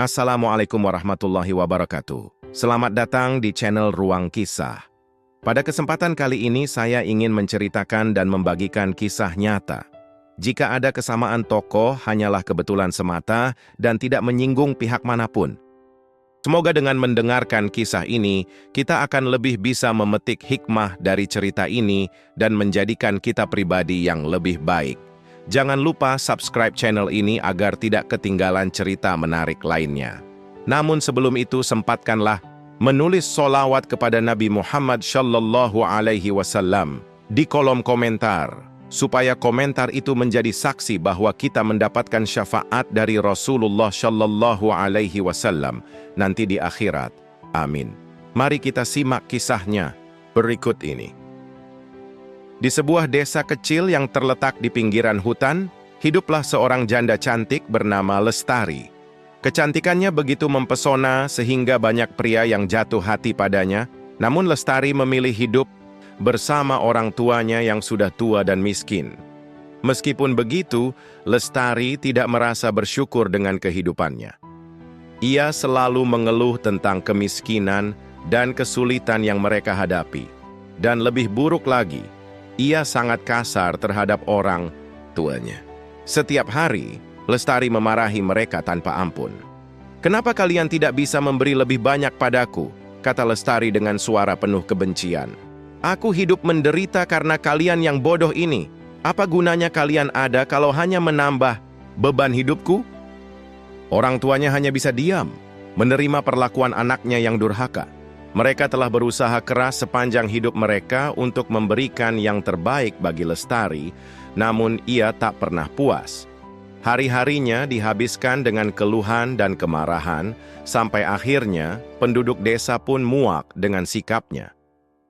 Assalamualaikum warahmatullahi wabarakatuh. Selamat datang di channel Ruang Kisah. Pada kesempatan kali ini saya ingin menceritakan dan membagikan kisah nyata. Jika ada kesamaan tokoh, hanyalah kebetulan semata dan tidak menyinggung pihak manapun. Semoga dengan mendengarkan kisah ini, kita akan lebih bisa memetik hikmah dari cerita ini dan menjadikan kita pribadi yang lebih baik. Jangan lupa subscribe channel ini agar tidak ketinggalan cerita menarik lainnya. Namun sebelum itu sempatkanlah menulis sholawat kepada Nabi Muhammad Shallallahu Alaihi Wasallam di kolom komentar, supaya komentar itu menjadi saksi bahwa kita mendapatkan syafaat dari Rasulullah Shallallahu Alaihi Wasallam nanti di akhirat. Amin. Mari kita simak kisahnya berikut ini. Di sebuah desa kecil yang terletak di pinggiran hutan, hiduplah seorang janda cantik bernama Lestari. Kecantikannya begitu mempesona sehingga banyak pria yang jatuh hati padanya, namun Lestari memilih hidup bersama orang tuanya yang sudah tua dan miskin. Meskipun begitu, Lestari tidak merasa bersyukur dengan kehidupannya. Ia selalu mengeluh tentang kemiskinan dan kesulitan yang mereka hadapi. Dan lebih buruk lagi, ia sangat kasar terhadap orang tuanya. Setiap hari, Lestari memarahi mereka tanpa ampun. "Kenapa kalian tidak bisa memberi lebih banyak padaku?" kata Lestari dengan suara penuh kebencian. "Aku hidup menderita karena kalian yang bodoh ini. Apa gunanya kalian ada kalau hanya menambah beban hidupku?" Orang tuanya hanya bisa diam, menerima perlakuan anaknya yang durhaka. Mereka telah berusaha keras sepanjang hidup mereka untuk memberikan yang terbaik bagi Lestari, namun ia tak pernah puas. Hari-harinya dihabiskan dengan keluhan dan kemarahan, sampai akhirnya penduduk desa pun muak dengan sikapnya.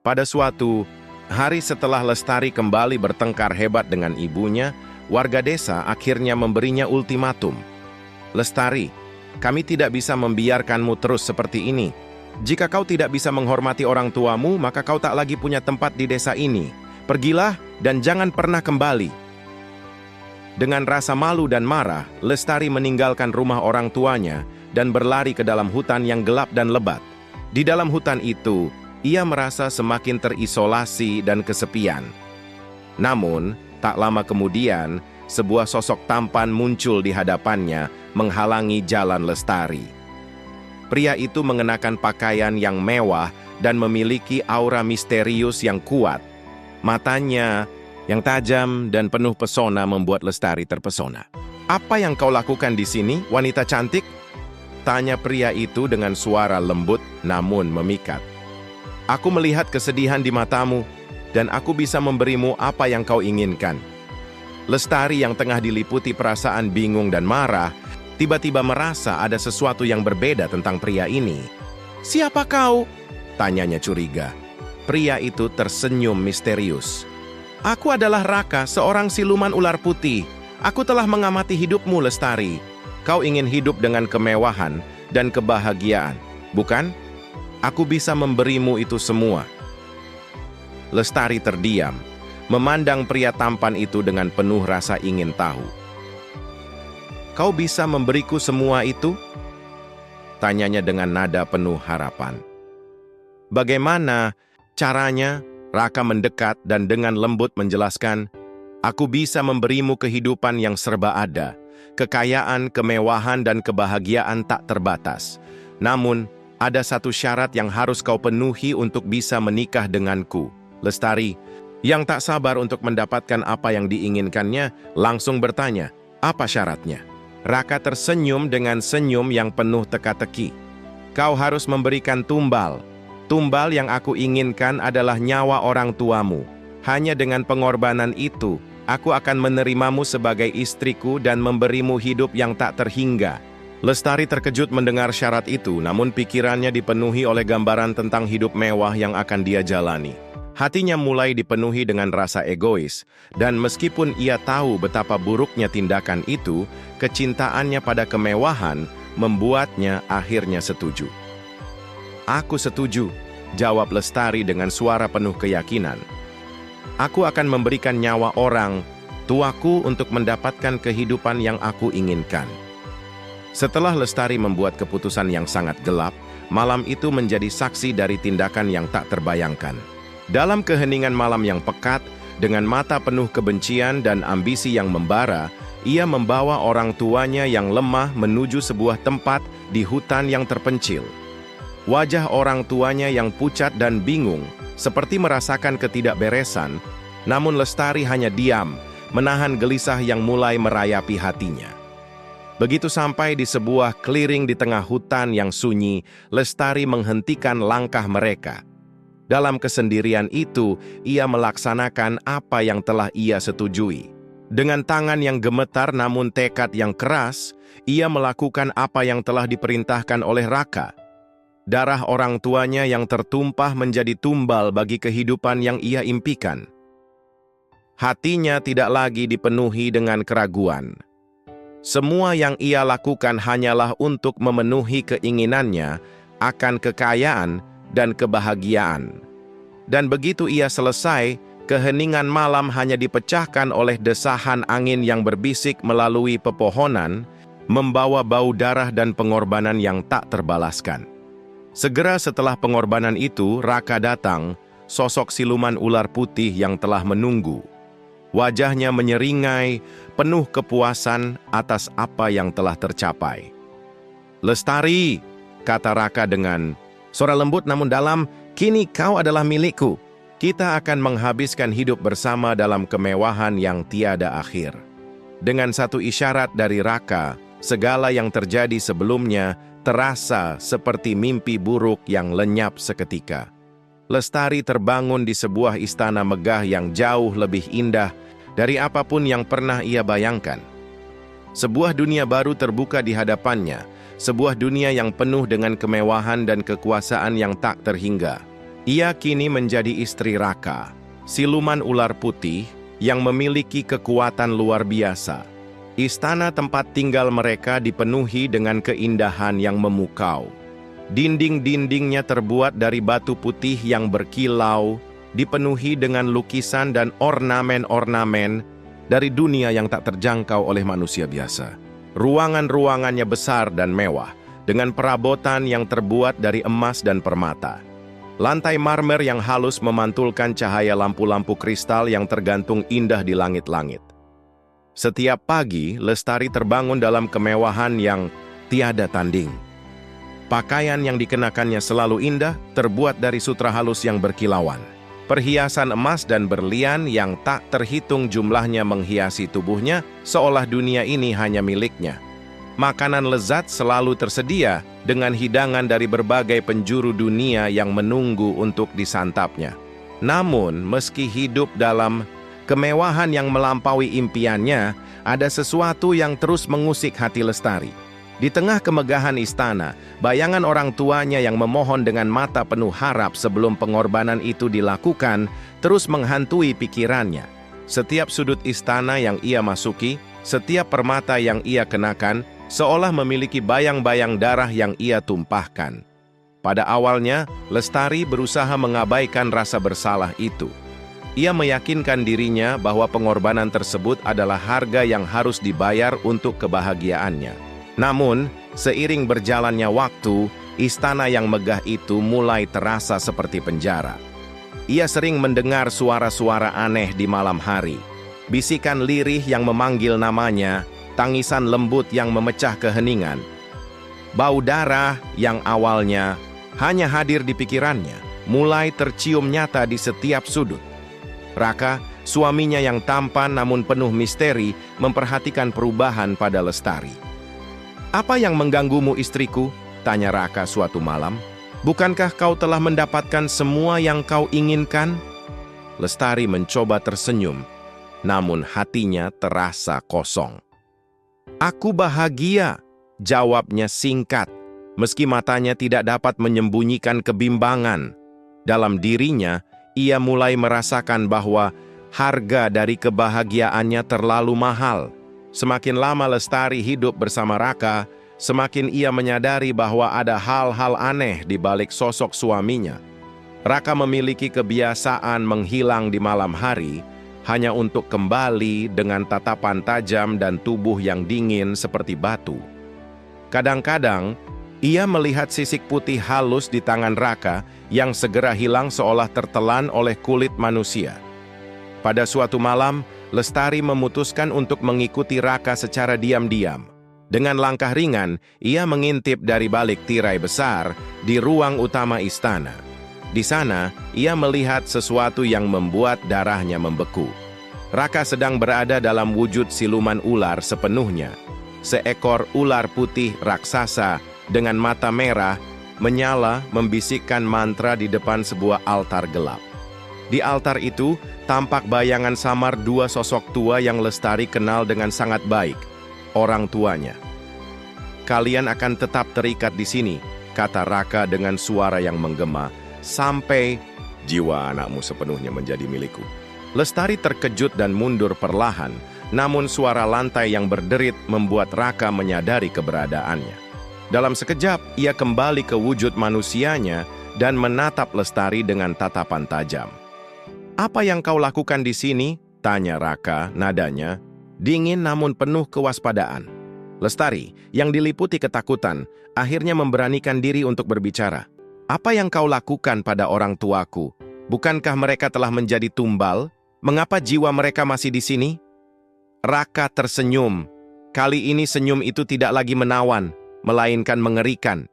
Pada suatu hari setelah Lestari kembali bertengkar hebat dengan ibunya, warga desa akhirnya memberinya ultimatum. "Lestari, kami tidak bisa membiarkanmu terus seperti ini. Jika kau tidak bisa menghormati orang tuamu, maka kau tak lagi punya tempat di desa ini. Pergilah dan jangan pernah kembali." Dengan rasa malu dan marah, Lestari meninggalkan rumah orang tuanya dan berlari ke dalam hutan yang gelap dan lebat. Di dalam hutan itu, ia merasa semakin terisolasi dan kesepian. Namun, tak lama kemudian, sebuah sosok tampan muncul di hadapannya, menghalangi jalan Lestari. Pria itu mengenakan pakaian yang mewah dan memiliki aura misterius yang kuat. Matanya yang tajam dan penuh pesona membuat Lestari terpesona. "Apa yang kau lakukan di sini, wanita cantik?" tanya pria itu dengan suara lembut namun memikat. "Aku melihat kesedihan di matamu, dan aku bisa memberimu apa yang kau inginkan." Lestari yang tengah diliputi perasaan bingung dan marah, tiba-tiba merasa ada sesuatu yang berbeda tentang pria ini. "Siapa kau?" tanyanya curiga. Pria itu tersenyum misterius. "Aku adalah Raka, seorang siluman ular putih. Aku telah mengamati hidupmu, Lestari. Kau ingin hidup dengan kemewahan dan kebahagiaan, bukan? Aku bisa memberimu itu semua." Lestari terdiam, memandang pria tampan itu dengan penuh rasa ingin tahu. "Kau bisa memberiku semua itu?" tanyanya dengan nada penuh harapan. "Bagaimana caranya?" Raka mendekat dan dengan lembut menjelaskan, "Aku bisa memberimu kehidupan yang serba ada, kekayaan, kemewahan, dan kebahagiaan tak terbatas. Namun, ada satu syarat yang harus kau penuhi untuk bisa menikah denganku." Lestari, yang tak sabar untuk mendapatkan apa yang diinginkannya, langsung bertanya, "Apa syaratnya?" Raka tersenyum dengan senyum yang penuh teka-teki. "Kau harus memberikan tumbal. Tumbal yang aku inginkan adalah nyawa orang tuamu. Hanya dengan pengorbanan itu, aku akan menerimamu sebagai istriku dan memberimu hidup yang tak terhingga." Lestari terkejut mendengar syarat itu, namun pikirannya dipenuhi oleh gambaran tentang hidup mewah yang akan dia jalani. Hatinya mulai dipenuhi dengan rasa egois, dan meskipun ia tahu betapa buruknya tindakan itu, kecintaannya pada kemewahan membuatnya akhirnya setuju. "Aku setuju," jawab Lestari dengan suara penuh keyakinan. "Aku akan memberikan nyawa orang tuaku untuk mendapatkan kehidupan yang aku inginkan." Setelah Lestari membuat keputusan yang sangat gelap, malam itu menjadi saksi dari tindakan yang tak terbayangkan. Dalam keheningan malam yang pekat, dengan mata penuh kebencian dan ambisi yang membara, ia membawa orang tuanya yang lemah menuju sebuah tempat di hutan yang terpencil. Wajah orang tuanya yang pucat dan bingung, seperti merasakan ketidakberesan, namun Lestari hanya diam, menahan gelisah yang mulai merayapi hatinya. Begitu sampai di sebuah clearing di tengah hutan yang sunyi, Lestari menghentikan langkah mereka. Dalam kesendirian itu, ia melaksanakan apa yang telah ia setujui. Dengan tangan yang gemetar namun tekad yang keras, ia melakukan apa yang telah diperintahkan oleh Raka. Darah orang tuanya yang tertumpah menjadi tumbal bagi kehidupan yang ia impikan. Hatinya tidak lagi dipenuhi dengan keraguan. Semua yang ia lakukan hanyalah untuk memenuhi keinginannya akan kekayaan dan kebahagiaan. Dan begitu ia selesai, keheningan malam hanya dipecahkan oleh desahan angin yang berbisik melalui pepohonan, membawa bau darah dan pengorbanan yang tak terbalaskan. Segera setelah pengorbanan itu, Raka datang, sosok siluman ular putih yang telah menunggu. Wajahnya menyeringai, penuh kepuasan atas apa yang telah tercapai. "Lestari," kata Raka dengan suara lembut namun dalam, "kini kau adalah milikku. Kita akan menghabiskan hidup bersama dalam kemewahan yang tiada akhir." Dengan satu isyarat dari Raka, segala yang terjadi sebelumnya terasa seperti mimpi buruk yang lenyap seketika. Lestari terbangun di sebuah istana megah yang jauh lebih indah dari apapun yang pernah ia bayangkan. Sebuah dunia baru terbuka di hadapannya, sebuah dunia yang penuh dengan kemewahan dan kekuasaan yang tak terhingga. Ia kini menjadi istri Raka, siluman ular putih yang memiliki kekuatan luar biasa. Istana tempat tinggal mereka dipenuhi dengan keindahan yang memukau. Dinding-dindingnya terbuat dari batu putih yang berkilau, dipenuhi dengan lukisan dan ornamen-ornamen dari dunia yang tak terjangkau oleh manusia biasa. Ruangan-ruangannya besar dan mewah, dengan perabotan yang terbuat dari emas dan permata. Lantai marmer yang halus memantulkan cahaya lampu-lampu kristal yang tergantung indah di langit-langit. Setiap pagi, Lestari terbangun dalam kemewahan yang tiada tanding. Pakaian yang dikenakannya selalu indah, terbuat dari sutra halus yang berkilauan. Perhiasan emas dan berlian yang tak terhitung jumlahnya menghiasi tubuhnya, seolah dunia ini hanya miliknya. Makanan lezat selalu tersedia dengan hidangan dari berbagai penjuru dunia yang menunggu untuk disantapnya. Namun, meski hidup dalam kemewahan yang melampaui impiannya, ada sesuatu yang terus mengusik hati Lestari. Di tengah kemegahan istana, bayangan orang tuanya yang memohon dengan mata penuh harap sebelum pengorbanan itu dilakukan terus menghantui pikirannya. Setiap sudut istana yang ia masuki, setiap permata yang ia kenakan, seolah memiliki bayang-bayang darah yang ia tumpahkan. Pada awalnya, Lestari berusaha mengabaikan rasa bersalah itu. Ia meyakinkan dirinya bahwa pengorbanan tersebut adalah harga yang harus dibayar untuk kebahagiaannya. Namun, seiring berjalannya waktu, istana yang megah itu mulai terasa seperti penjara. Ia sering mendengar suara-suara aneh di malam hari, bisikan lirih yang memanggil namanya, tangisan lembut yang memecah keheningan. Bau darah yang awalnya hanya hadir di pikirannya, mulai tercium nyata di setiap sudut. Raka, suaminya yang tampan namun penuh misteri, memperhatikan perubahan pada Lestari. "Apa yang mengganggumu, istriku?" tanya Raka suatu malam. "Bukankah kau telah mendapatkan semua yang kau inginkan?" Lestari mencoba tersenyum, namun hatinya terasa kosong. "Aku bahagia," jawabnya singkat, meski matanya tidak dapat menyembunyikan kebimbangan. Dalam dirinya, ia mulai merasakan bahwa harga dari kebahagiaannya terlalu mahal. Semakin lama Lestari hidup bersama Raka, semakin ia menyadari bahwa ada hal-hal aneh di balik sosok suaminya. Raka memiliki kebiasaan menghilang di malam hari, hanya untuk kembali dengan tatapan tajam dan tubuh yang dingin seperti batu. Kadang-kadang, ia melihat sisik putih halus di tangan Raka yang segera hilang seolah tertelan oleh kulit manusia. Pada suatu malam, Lestari memutuskan untuk mengikuti Raka secara diam-diam. Dengan langkah ringan, ia mengintip dari balik tirai besar di ruang utama istana. Di sana, ia melihat sesuatu yang membuat darahnya membeku. Raka sedang berada dalam wujud siluman ular sepenuhnya. Seekor ular putih raksasa dengan mata merah menyala membisikkan mantra di depan sebuah altar gelap. Di altar itu, tampak bayangan samar dua sosok tua yang Lestari kenal dengan sangat baik, orang tuanya. "Kalian akan tetap terikat di sini," kata Raka dengan suara yang menggema, "sampai jiwa anakmu sepenuhnya menjadi milikku." Lestari terkejut dan mundur perlahan, namun suara lantai yang berderit membuat Raka menyadari keberadaannya. Dalam sekejap, ia kembali ke wujud manusianya dan menatap Lestari dengan tatapan tajam. "Apa yang kau lakukan di sini?" tanya Raka, nadanya dingin namun penuh kewaspadaan. Lestari, yang diliputi ketakutan, akhirnya memberanikan diri untuk berbicara. "Apa yang kau lakukan pada orang tuaku? Bukankah mereka telah menjadi tumbal? Mengapa jiwa mereka masih di sini?" Raka tersenyum. Kali ini senyum itu tidak lagi menawan, melainkan mengerikan.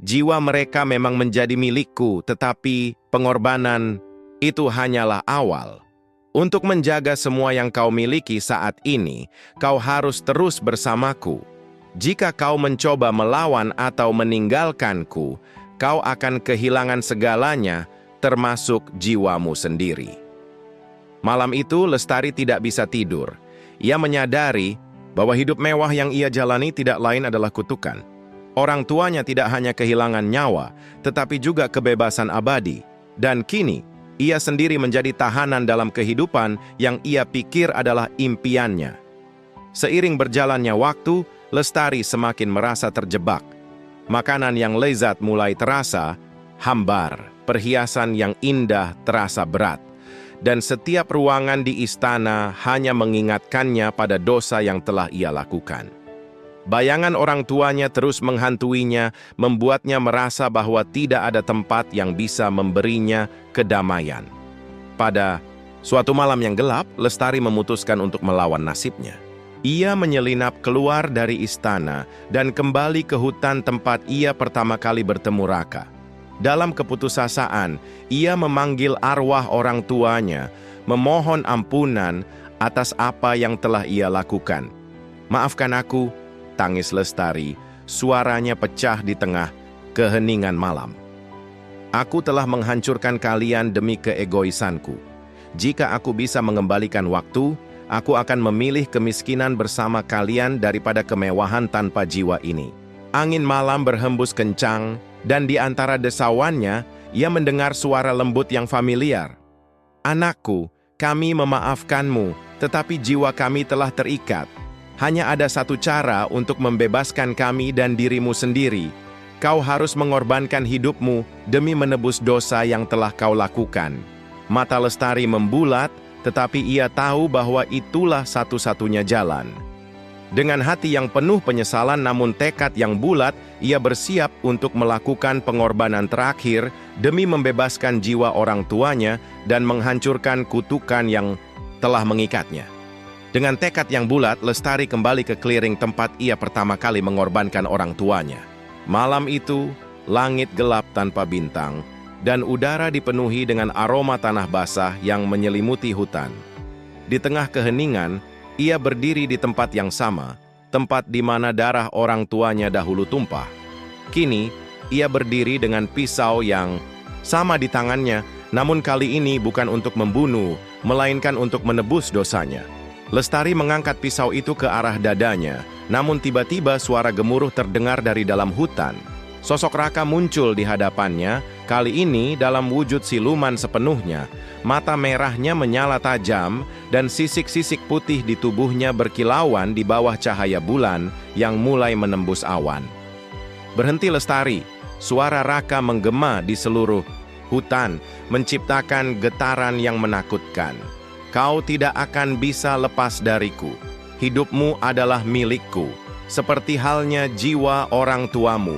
"Jiwa mereka memang menjadi milikku, tetapi pengorbanan itu hanyalah awal. Untuk menjaga semua yang kau miliki saat ini, kau harus terus bersamaku. Jika kau mencoba melawan atau meninggalkanku, kau akan kehilangan segalanya, termasuk jiwamu sendiri." Malam itu, Lestari tidak bisa tidur. Ia menyadari bahwa hidup mewah yang ia jalani tidak lain adalah kutukan. Orang tuanya tidak hanya kehilangan nyawa, tetapi juga kebebasan abadi. Dan kini, ia sendiri menjadi tahanan dalam kehidupan yang ia pikir adalah impiannya. Seiring berjalannya waktu, Lestari semakin merasa terjebak. Makanan yang lezat mulai terasa hambar, perhiasan yang indah terasa berat, dan setiap ruangan di istana hanya mengingatkannya pada dosa yang telah ia lakukan. Bayangan orang tuanya terus menghantuinya, membuatnya merasa bahwa tidak ada tempat yang bisa memberinya kedamaian. Pada suatu malam yang gelap, Lestari memutuskan untuk melawan nasibnya. Ia menyelinap keluar dari istana dan kembali ke hutan tempat ia pertama kali bertemu Raka. Dalam keputusasaan, ia memanggil arwah orang tuanya, memohon ampunan atas apa yang telah ia lakukan. "Maafkan aku," tangis Lestari, suaranya pecah di tengah keheningan malam. "Aku telah menghancurkan kalian demi keegoisanku. Jika aku bisa mengembalikan waktu, aku akan memilih kemiskinan bersama kalian daripada kemewahan tanpa jiwa ini." Angin malam berhembus kencang, dan di antara desauannya, ia mendengar suara lembut yang familiar. "Anakku, kami memaafkanmu, tetapi jiwa kami telah terikat. Hanya ada satu cara untuk membebaskan kami dan dirimu sendiri. Kau harus mengorbankan hidupmu demi menebus dosa yang telah kau lakukan." Mata Lestari membulat, tetapi ia tahu bahwa itulah satu-satunya jalan. Dengan hati yang penuh penyesalan namun tekad yang bulat, ia bersiap untuk melakukan pengorbanan terakhir demi membebaskan jiwa orang tuanya dan menghancurkan kutukan yang telah mengikatnya. Dengan tekad yang bulat, Lestari kembali ke clearing tempat ia pertama kali mengorbankan orang tuanya. Malam itu, langit gelap tanpa bintang, dan udara dipenuhi dengan aroma tanah basah yang menyelimuti hutan. Di tengah keheningan, ia berdiri di tempat yang sama, tempat di mana darah orang tuanya dahulu tumpah. Kini, ia berdiri dengan pisau yang sama di tangannya, namun kali ini bukan untuk membunuh, melainkan untuk menebus dosanya. Lestari mengangkat pisau itu ke arah dadanya, namun tiba-tiba suara gemuruh terdengar dari dalam hutan. Sosok Raka muncul di hadapannya, kali ini dalam wujud siluman sepenuhnya. Mata merahnya menyala tajam, dan sisik-sisik putih di tubuhnya berkilauan di bawah cahaya bulan yang mulai menembus awan. "Berhenti Lestari!" Suara Raka menggema di seluruh hutan, menciptakan getaran yang menakutkan. "Kau tidak akan bisa lepas dariku. Hidupmu adalah milikku. seperti halnya jiwa orang tuamu.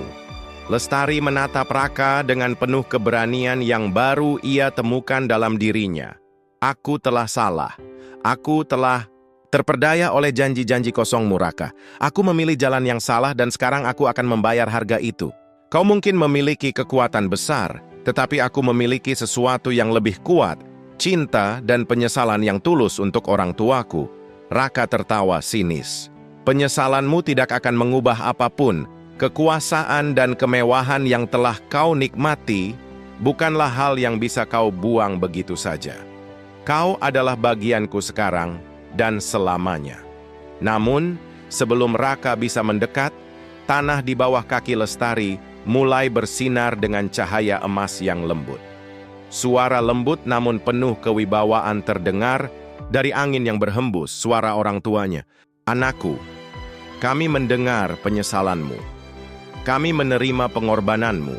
Lestari menatap Raka dengan penuh keberanian yang baru ia temukan dalam dirinya. Aku telah salah. Aku telah terperdaya oleh janji-janji kosongmu, Raka. Aku memilih jalan yang salah dan sekarang aku akan membayar harga itu. Kau mungkin memiliki kekuatan besar, tetapi aku memiliki sesuatu yang lebih kuat, cinta dan penyesalan yang tulus untuk orang tuaku. Raka tertawa sinis. Penyesalanmu tidak akan mengubah apapun. Kekuasaan dan kemewahan yang telah kau nikmati bukanlah hal yang bisa kau buang begitu saja. Kau adalah bagianku sekarang dan selamanya. Namun, sebelum Raka bisa mendekat, tanah di bawah kaki Lestari mulai bersinar dengan cahaya emas yang lembut. Suara lembut namun penuh kewibawaan terdengar dari angin yang berhembus. Suara orang tuanya. Anakku, kami mendengar penyesalanmu. Kami menerima pengorbananmu,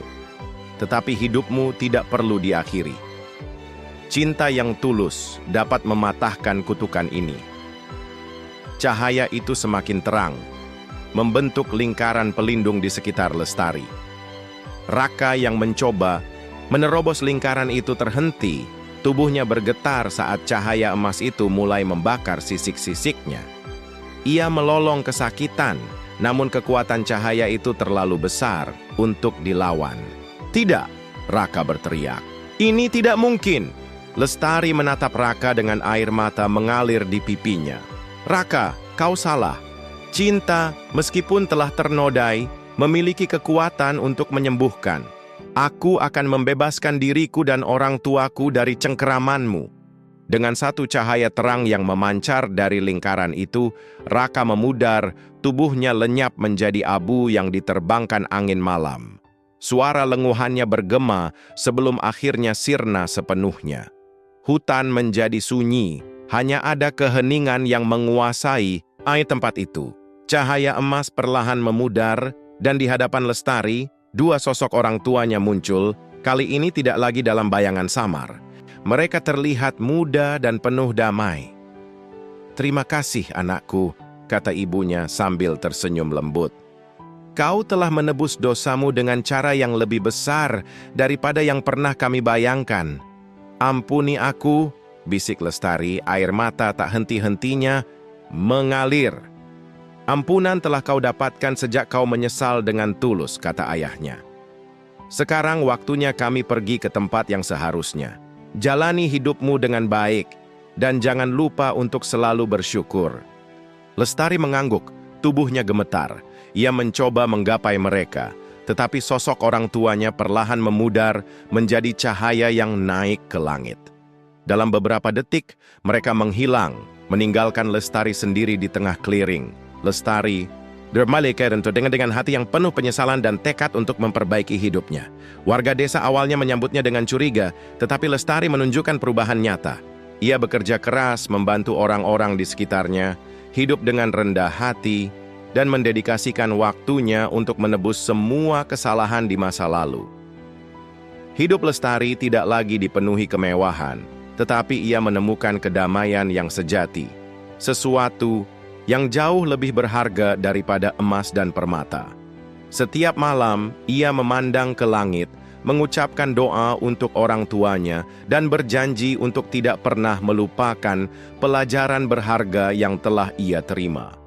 tetapi hidupmu tidak perlu diakhiri. Cinta yang tulus dapat mematahkan kutukan ini. Cahaya itu semakin terang, membentuk lingkaran pelindung di sekitar Lestari. Raka yang mencoba menerobos lingkaran itu terhenti, tubuhnya bergetar saat cahaya emas itu mulai membakar sisik-sisiknya. Ia melolong kesakitan, namun kekuatan cahaya itu terlalu besar untuk dilawan. Tidak, Raka berteriak. Ini tidak mungkin. Lestari menatap Raka dengan air mata mengalir di pipinya. Raka, kau salah. Cinta, meskipun telah ternodai, memiliki kekuatan untuk menyembuhkan. Aku akan membebaskan diriku dan orang tuaku dari cengkeramanmu. Dengan satu cahaya terang yang memancar dari lingkaran itu, Raka memudar, tubuhnya lenyap menjadi abu yang diterbangkan angin malam. Suara lenguhannya bergema sebelum akhirnya sirna sepenuhnya. Hutan menjadi sunyi, hanya ada keheningan yang menguasai tempat itu. Cahaya emas perlahan memudar, dan di hadapan Lestari, dua sosok orang tuanya muncul, kali ini tidak lagi dalam bayangan samar. Mereka terlihat muda dan penuh damai. Terima kasih, anakku, kata ibunya sambil tersenyum lembut. Kau telah menebus dosamu dengan cara yang lebih besar daripada yang pernah kami bayangkan. Ampuni aku, bisik Lestari, air mata tak henti-hentinya mengalir. Ampunan telah kau dapatkan sejak kau menyesal dengan tulus, kata ayahnya. Sekarang waktunya kami pergi ke tempat yang seharusnya. Jalani hidupmu dengan baik, dan jangan lupa untuk selalu bersyukur. Lestari mengangguk, tubuhnya gemetar. Ia mencoba menggapai mereka, tetapi sosok orang tuanya perlahan memudar menjadi cahaya yang naik ke langit. Dalam beberapa detik, mereka menghilang, meninggalkan Lestari sendiri di tengah clearing. Lestari dengan hati yang penuh penyesalan dan tekad untuk memperbaiki hidupnya. Warga desa awalnya menyambutnya dengan curiga, tetapi Lestari menunjukkan perubahan nyata. Ia bekerja keras membantu orang-orang di sekitarnya, hidup dengan rendah hati, dan mendedikasikan waktunya untuk menebus semua kesalahan di masa lalu. Hidup Lestari tidak lagi dipenuhi kemewahan, tetapi ia menemukan kedamaian yang sejati, sesuatu yang jauh lebih berharga daripada emas dan permata. Setiap malam, ia memandang ke langit, mengucapkan doa untuk orang tuanya, dan berjanji untuk tidak pernah melupakan pelajaran berharga yang telah ia terima.